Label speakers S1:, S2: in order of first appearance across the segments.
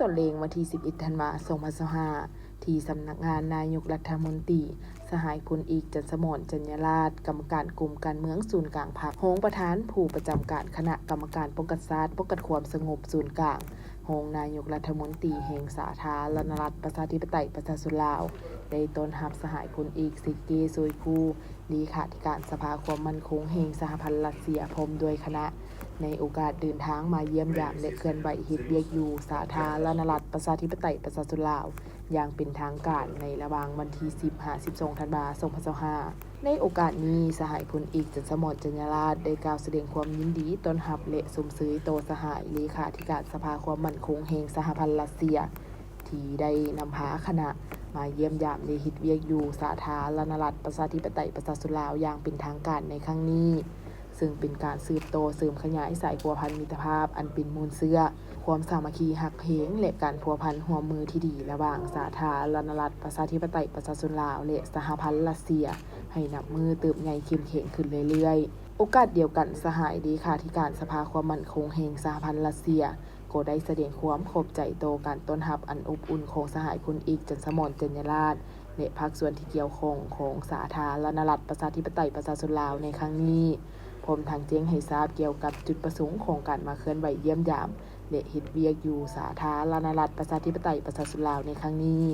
S1: ตนเลงวันที่11ธันวาคม2025ที่สำนักงานนายกรัฐมนตรีสหายพลเอกจันทร์สมรจัญญราษฎร์กรรมการกลุ่มการเมืองศูนย์กลางพรรคโฮงประธานผู้ประจำการคณะกรรมการป้องกันศาสตร์ป้องกันความสงบศูนย์กลางโฮงนายกรัฐมนตรีแห่งสาธารณรัฐประชาธิปไตยประชาชนลาวได้ต้อนรับสหายพลเอกเซร์เกย์ โซยกูเลขาธิการสภาความมั่นคงแห่งสหพันธ์รัสเซียพร้อมด้วยคณะในโอกาสเดินทางมาเยี่ยมยามและเคลื่อนไหวเฮ็ดเวียกอยู่สาธารณรัฐประชาธิปไตยประชาชนลาวอย่างเป็นทางการในระหว่างวันที่10-12 ธันวาคม 2025ในโอกาสนี้สหายพลเอกจันทร์สมรจัญญราษฎร์ได้กล่าวแสดงความยินดีต้อนรับและสมเสยต่อสหายเลขาธิการสภาความมั่นคงแห่งสหพันธ์รัสเซียที่ได้นำพาคณะมาเยี่ยมยามและเฮ็ดเวียกอยู่สาธารณรัฐประชาธิปไตยประชาชนลาวอย่างเป็นทางการในครั้งนี้ซึ่งเป็นการสืบโตเสริมขยายสายพัวพันมิตรภาพอันเป็นมูลเสื้อความสามัคคีหักเพงและการพัวพันหัวมือที่ดีระหว่างสาธารณรัฐประชาธิปไตยประชาชนลาวและสหพันธ์รัสเซียให้นับมือเติบใหญ่เข้มแข็งขึ้นเรื่อยๆโอกาสเดียวกันสหายเลขาธิการสภาความมั่นคงแห่งสหพันธ์รัสเซียก็ได้แสดงความขอบใจต่อการต้อนรับอันอบอุ่นของสหายพลเอกจันทร์สมรจัญญราษฎร์และภาคส่วนที่เกี่ยวข้องของสาธารณรัฐประชาธิปไตยประชาชนลาวในครั้งนี้พร้อมทั้งแจ้งให้ทราบเกี่ยวกับจุดประสงค์ของการมาเคลื่อนไหวเยี่ยมยามและเฮ็ดเวียกอยู่สาธารณรัฐประชาธิปไตยประชาชนลาวในครั้งนี้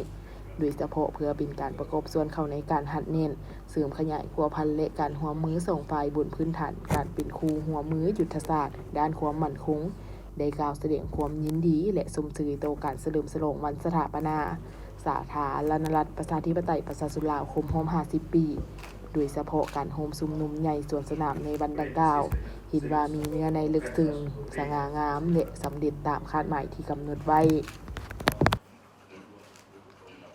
S1: โดยเฉพาะเพื่อเป็นการประกอบส่วนเข้าในการหัดเน้นเสริมขยายพัวพันและการร่วมมือส่งฝ่ายบนพื้นฐานการเป็นคู่ร่วมมือยุทธศาสตร์ด้านความมั่นคงได้กล่าวแสดงความยินดีและสมเสยต่อการเฉลิมฉลองวันสถาปนาสาธารณรัฐประชาธิปไตยประชาชนลาวครบรอบ50 ปีโดยเฉพาะการโฮมชุมนุมใหญ่สวนสนามในวันดังกล่าวเห็นว่ามีเนื้อในลึกซึ้งสง่างามและสำเร็จตามคาดหมายที่กำหนดไว้